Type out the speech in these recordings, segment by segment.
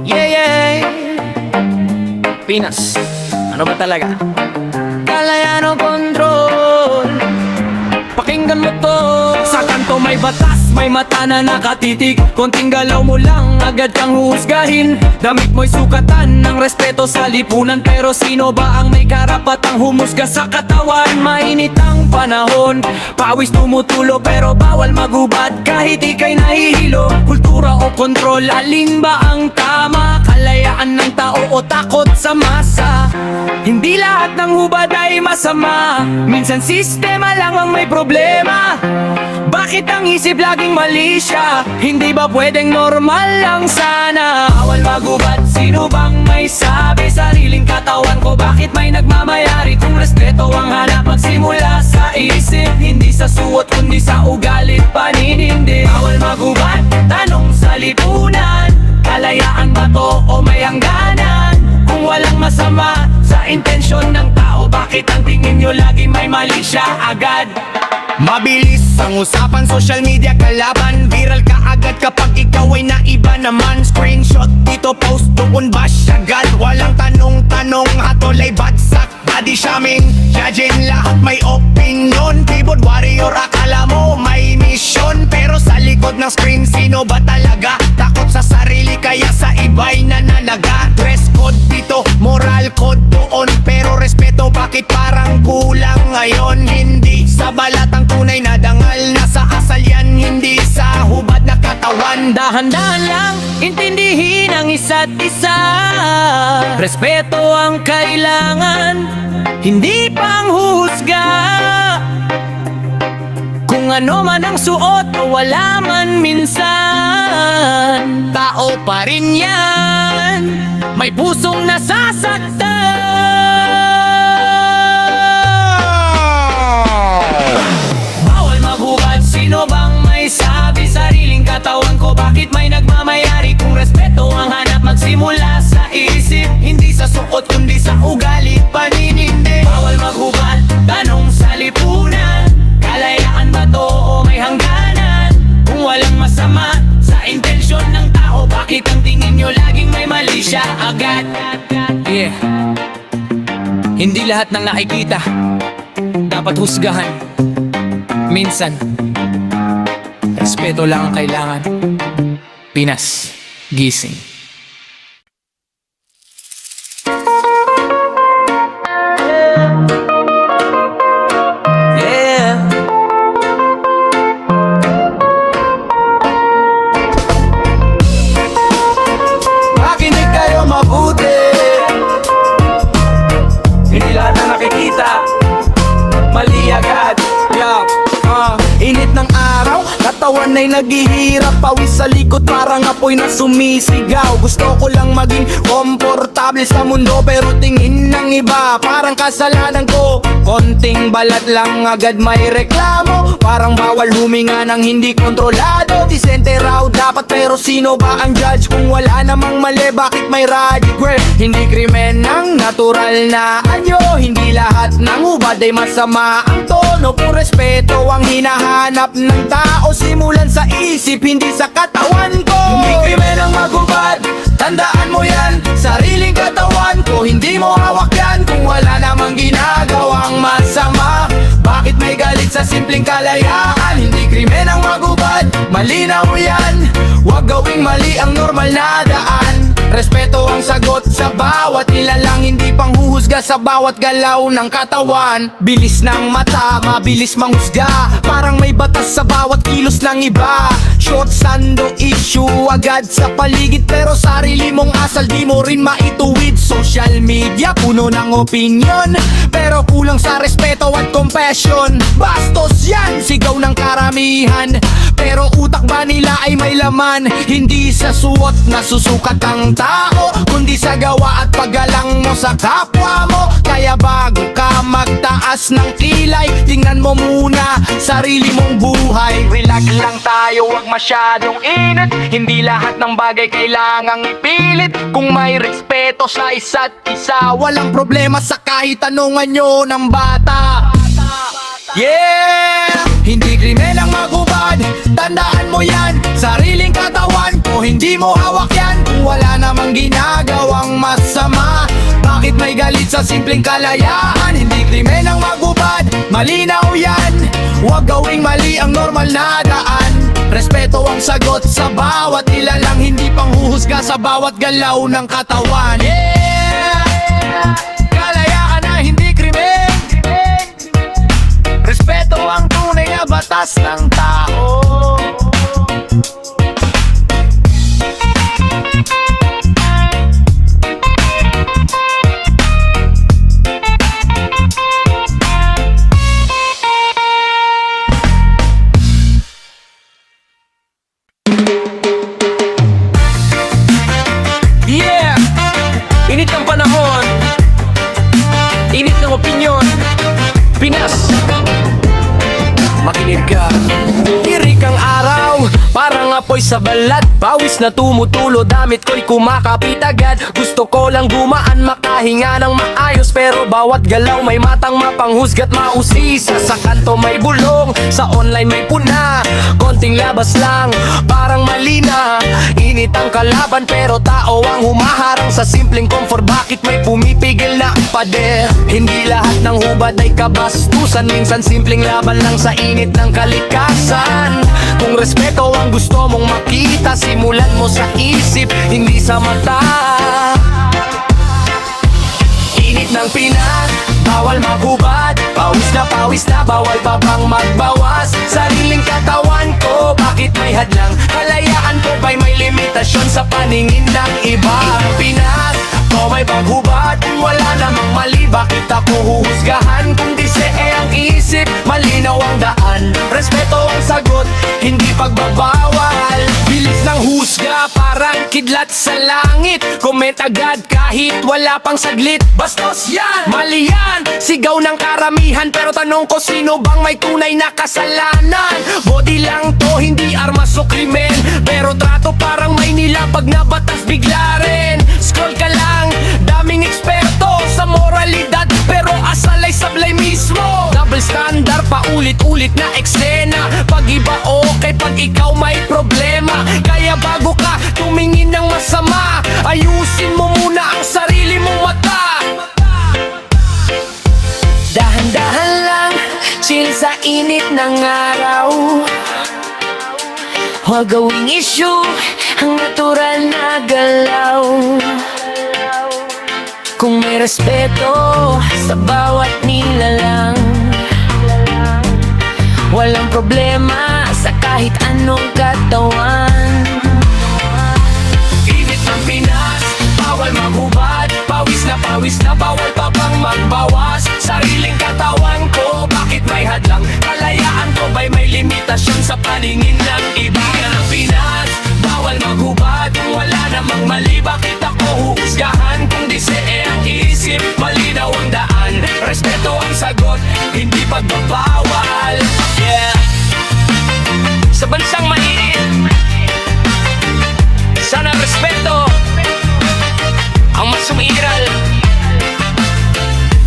Yeah, yeah. Pinas, ano ba talaga? Kalayaan o kontrol, pakinggan mo to. Sa kanto may batas, may mata na nakatitig. Konting galaw mo lang, agad kang huhusgahin. Damit mo'y sukatan ng respeto sa lipunan. Pero sino ba ang may karapatang humusga sa katawan? Mainit ang panahon, pawis tumutulo, pero bawal magubad kahit ika'y nahihilo. Kultura o kontrol, alin ba ang tama? Kalayaan ng tao o takot sa masa? Hindi lahat ng hubad ay masama, minsan sistema lang ang may problema. Bakit ang isip laging mali siya? Hindi ba pwedeng normal lang sana? Bawal magubad, sino bang may sabi? Sariling katawan ko, bakit may nagmamayari? Kung respeto ang hanap, magsimula sa isip, hindi sa suot kundi sa ugalit paninindi. Bawal magubad, tanong sa lipunan, kalayaan ba to o may hangganan? Kung walang masama sa intensyon ng tao, bakit ang tingin nyo lagi may mali siya agad? Mabilis ang usapan, social media kalaban. Viral ka agad kapag ikaw ay naiba naman. Screenshot dito, post doon, bash agad. Walang tanong-tanong, hatol ay bagsak. Body shaming, judging, lahat may opinion. Keyboard warrior, akala mo may mission. Pero sa likod ng screen, sino ba talaga? Takot sa sarili, kaya sa iba'y nananaga. Dress code dito, moral code doon. Pero respeto, bakit parang kulang ngayon? Hindi sa balat ang tunay na dangal, nasa asal yan, hindi sa hubad na katawan. Dahan-dahan lang, intindihin ang isa't isa. Respeto ang kailangan, hindi panghuhusga. Kung ano man ang suot o wala man minsan, tao pa rin yan, may pusong nasasaktan. Sino bang may sabi? Sariling katawan ko, bakit may nagmamayari? Kung respeto ang hanap, magsimula sa isip, hindi sa suot kundi sa ugali, paninindi. Bawal maghubad, tanong sa lipunan, kalayaan ba to o may hangganan? Kung walang masama sa intensyon ng tao, bakit ang tingin nyo laging may mali siya agad? Yeah, hindi lahat ng nakikita dapat husgahan. Minsan respeto lang ang kailangan. Pinas, gising. Yeah. Makinig kayo mabuti. Hindi lahat na nakikita mali agad. Yeah. Init ng araw, katawan ay naghihirap. Pawis sa likod parang apoy na sumisigaw. Gusto ko lang maging komportable sa mundo, pero tingin ng iba parang kasalanan ko. Konting balat lang agad may reklamo, parang bawal huminga ng hindi kontrolado. Disente raw dapat, pero sino ba ang judge? Kung wala namang mali, bakit may radic? Hindi krimen ng natural na anyo, hindi lahat ng hubad ay masama ang tono. Kung respeto ang hinahanap ng tao, simulan sa isip, hindi sa katawan ko. Hindi krimen ang magubad, tandaan mo yan. Sariling katawan ko, hindi mo hawak yan. Kung wala namang ginagawang masama, bakit may galit sa simpleng kalayaan? Hindi krimen ang magubad, malinaw yan. Huwag gawing mali ang normal na daan. Respeto ang sagot sa bawat nilalang, hindi panghuhusga sa bawat galaw ng katawan. Bilis ng mata, mabilis manghusga, parang may batas sa bawat kilos ng iba. Short sando issue agad sa paligid, pero sarili mong asal di mo rin maituwid. Social media puno ng opinion, pero kulang sa respeto at compassion. Bastos yan, sigaw ng karamihan, pero utak ba nila ay may laman? Hindi sa suot na susukat ang tao, kundi sa gawa at paggalang mo sa kapwa mo. Kaya bago ka magtaas ng kilay, tingnan mo muna sarili mong buhay. Relax lang tayo, wag masyadong init. Hindi lahat ng bagay kailangang ipilit. Kung may respeto sa isa't isa, walang problema sa kahit tanungan nyo ng bata. Yeah! Hindi krimen ang magubad, tandaan mo yan. Sariling katawan ko, hindi mo hawak yan. kung wala namang ginagawang masama? Bakit may galit sa simpleng kalayaan? Hindi krimen ang magubad, malinaw yan. Huwag gawing mali ang normal na daan. Respeto ang sagot sa bawat ilalang, hindi panghuhusga sa bawat galaw ng katawan. Yeah! Kalayaan na hindi krimen. Respeto ang tunay na batas ng tao. Yeah! Init ng panahon, init ng opinyon. Pinas, makinig ka. Tirik ang araw, parang apoy sa balat. Pawis na tumutulo, damit ko'y kumakapit agad. Gusto ko lang dumaan, makahinga ng maayos. Pero bawat galaw may matang mapanghusga't mausisa. Sa kanto may bulong, sa online may puna. Konting labas lang, parang mali na. Init ang kalaban pero tao ang humaharang sa simpleng comfort. Bakit may pumipigil na ang pader? Hindi lahat ng hubad ay kabastusan. Minsan simpleng laban lang sa init ng kalikasan. Kung respeto ang gusto mong makita, simulan mo sa isip, hindi sa mata. Init ng Pinas, bawal maghubad. Pawis na, bawal pa bang magbawas? Sariling katawan ko, bakit may hadlang? Kalayaan ko ba'y may limitasyon sa paningin ng iba? Init ng Pinas, o may paghubad. Wala namang mali, bakit ako huhusgahan? Kung ang isip, malinaw ang daan. Respeto ang sagot, hindi pagbabawal. Bilis ng husga, parang kidlat sa langit. Comment agad kahit wala pang saglit. Bastos yan, mali yan, sigaw ng karamihan. Pero tanong ko, sino bang may tunay na kasalanan? Body lang to, hindi armas o krimen. Pero trato parang may nilapag na batas, bigla rin. Scroll ka lang, daming eksperto sa moralidad, pero asal ay sablay mismo. Double standard, paulit-ulit na eksena. Pag iba okay, pag ikaw may problema. Kaya bago ka tumingin ng masama, ayusin mo muna ang sarili mong mata. Dahan-dahan lang, chill sa init ng araw. Huwag gawing issue ang natural na galaw. Kung may respeto sa bawat nilalang, walang problema sa kahit anong katawan. Init ng Pinas, bawal maghubad. Pawis na, bawal pa bang magbawas? Sariling katawan ko, bakit may hadlang? Kalayaan ko ba'y may limitasyon sa paningin ng iba? Init ng Pinas, bawal maghubad. Kung wala namang mali, bakit ako huhusgahan? Kung ang isip, malinaw ang daan. Respeto ang sagot, hindi pagbabawal. Yeah. Sa bansang mainit, sana respeto ang mas umiiral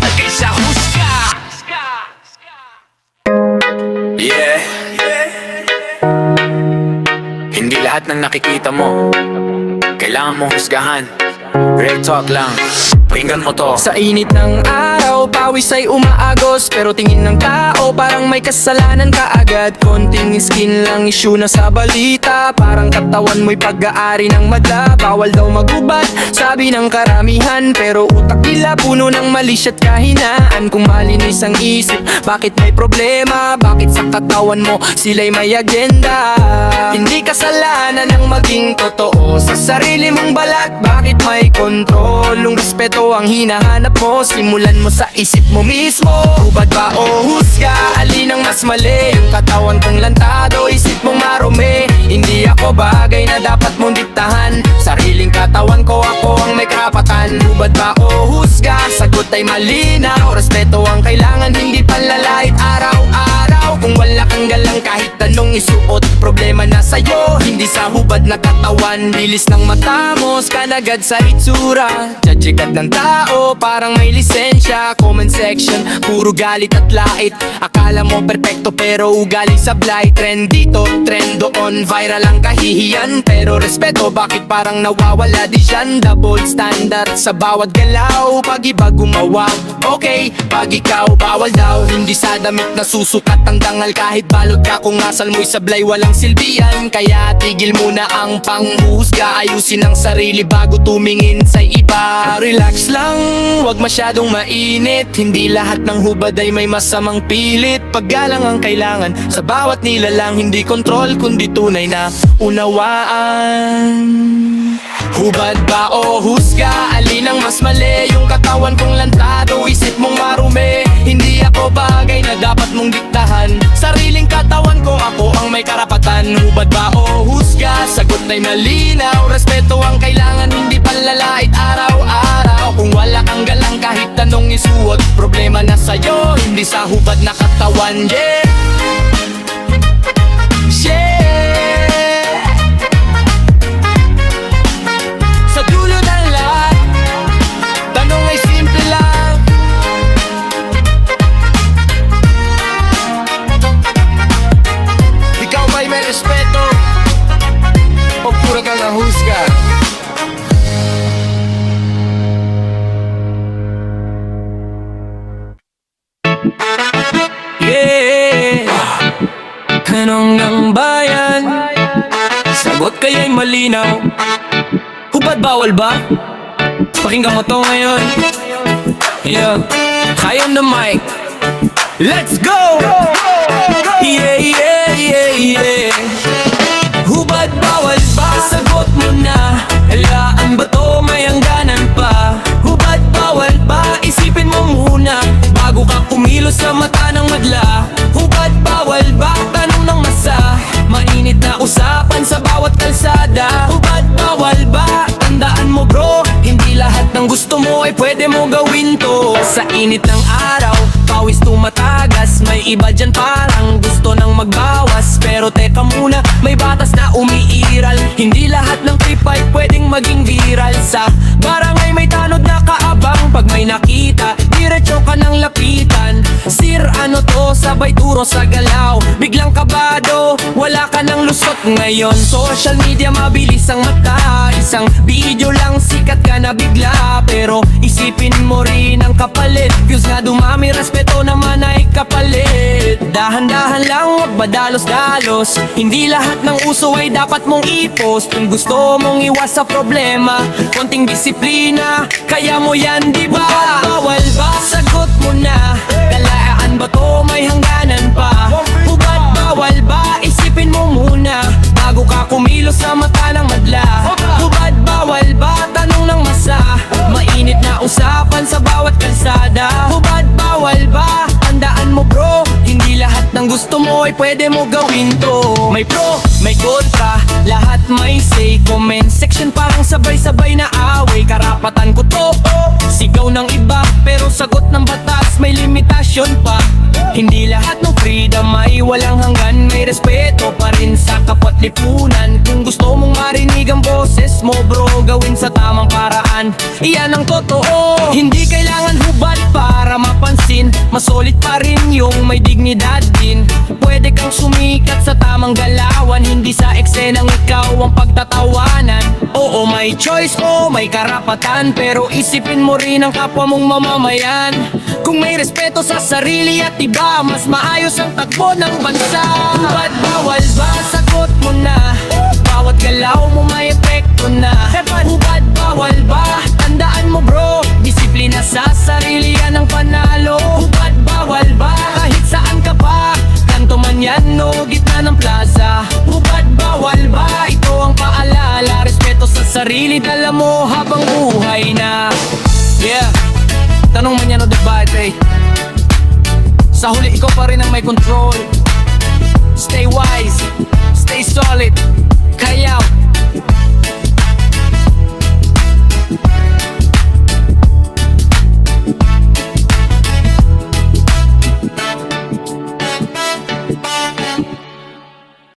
at kaysa husga. Yeah. Hindi lahat ng nakikita mo kailangan mong husgahan. Real talk lang, pakinggan mo to. Sa init ng araw, pawis ay umaagos. Pero tingin ng tao, parang may kasalanan ka agad. Konting skin lang issue na sa balita. Parang katawan mo'y pag-aari ng madla. Bawal daw magubad, sabi ng karamihan. Pero utak nila puno ng malis at kahinaan. Kung malinis ang isip, bakit may problema? Bakit sa katawan mo sila'y may agenda? Hindi kasalanan ang maging totoo sa sarili mong balat. Bakit may kontrol? Kung respeto ang hinahanap mo, simulan mo sa isip mo mismo. Hubad ba o husga? Alin ang mas mali? Yung katawan kong lantado, isip mong marumi. Hindi ako bagay na dapat mong diktahan. Sariling katawan ko, ako ang may karapatan. Hubad ba o husga? Sagot ay malinaw. Respeto ang kailangan, hindi panlalait araw-araw. Kung wala kang galang kahit anong isuot, problema na sa'yo, hindi sa hubad na katawan. Bilis ng matamos, kanagad sa itsura, judge agad ng tao, parang may lisensya. Comment section, puro galit at lait. Akala mo perpekto pero ugali sablay. Trend dito, trend doon, viral ang kahihiyan. Pero respeto, bakit parang nawawala di siyan? Double standard sa bawat galaw, pag iba gumawa, okay, pag ikaw bawal daw. Hindi sa damit na susukat ang dangal, kahit balot ka kung asal mo'y sablay, walang silbihan. Kaya tigil muna ang panghuhusga, ayusin ang sarili bago tumingin sa iba. Relax lang, wag masyadong mainit, hindi lahat ng hubad ay may masamang pilit. Paggalang ang kailangan sa bawat nilalang, hindi kontrol kundi tunay na unawaan. Hubad ba o husga? Alin ang mas mali? Yung katawan kong lantado, isip mong marumi. Hindi ako bagay na dapat mong diktahan. Sariling katawan ko, ako ang may karapatan. Hubad ba o husga? Sagot ay malinaw. Respeto ang kailangan, hindi panlalait araw-araw. Kung wala kang galang kahit tanong isuot, problema na sa'yo, hindi sa hubad na katawan. Yeah, yeah. Sa dulo ng lahat, tanong ay simple lang. Ikaw ba'y may respeto o pura kang nahusga? Yeah, tanong ng bayan, sagot kaya'y malinaw. Hubad bawal ba? Pakinggan mo to ngayon. Yeah, I am the mic. Let's go! Yeah, yeah, yeah, yeah. Hubad bawal ba? Sagot mo na. Halaan ba to? May hangganan pa. Hubad bawal ba? Isipin mo muna bago ka kumilos sa mata ng madla. Hubad bawal ba? Tanong ng masa, mainit na usapan sa bawat kalsada. Hubad bawal ba? Tandaan mo bro, hindi lahat ng gusto mo ay pwede mo gawin to. Sa init ng araw, pawis tumatagas. May iba dyan parang gusto nang magbawas. Pero teka muna, may batas na umiiral. Hindi lahat ng trip ay pwedeng maging viral. Sa barangay may tanod na kaabang, pag may nakita, diretso ka ng lapitan. Sir, ano to? Sabay turo sa galaw, biglang kabado, wala ka ng lusot. Ngayon, social media mabilis ang mata. Isang video lang sikat ka na bigla. Pero isipin mo rin ang kapalit. Views nga dumami, respeto naman ay kapalit. Dahan-dahan lang, wag madalos-dalos. Hindi lahat ng uso ay dapat mong i-post. Kung gusto mong iwas sa problema, konting disiplina, kaya mo yan, di ba? Bawal ba? Sagot mo na. Kalayaan ba to? May hangganan pa. Hubad bawal ba? Isipin mo muna bago ka kumilos sa mata ng madla. Hubad bawal ba? Tanong ng masa, mainit na usapan sa bawat kalsada. Hubad bawal ba? Tandaan mo bro, hindi lahat ng gusto mo ay pwede mo gawin to. May pro, may kontra, lahat may say. Comment section parang sabay-sabay na away. Karapatan ko to, sigaw ng iba, pero sagot ng batas may limitasyon pa. Hindi lahat ng freedom ay walang hanggan. May respeto pa rin sa kapwa't lipunan. Kung gusto mong marinig ang boses mo bro, gawin sa tamang paraan, iyan ang totoo. Hindi kailangan hubad para mapansin, masulit pa rin yung may dignidad din. Pwede kang sumikat sa tamang galawan, hindi sa eksenang ikaw ang pagtatawanan. Oo, may choice, oo, may karapatan, pero isipin mo rin ang kapwa mong mamamayan. Kung may respeto sa sarili at iba, mas maayos ang takbo ng bansa. Hubad bawal ba? Sagot mo na. Bawat galaw mo may epekto na. Hubad bawal ba? Tandaan mo bro, disiplina sa sarili yan ang panalo. Hubad bawal ba? Kahit saan ka pa, kanto man yan o gitna ng plaza. Hubad bawal ba? Ito ang paalala, respeto sa sarili dala mo habang buhay na. Yeah, tanong man yan o debate, sa huli ikaw pa rin ang may control. Stay wise, stay solid, kayaw,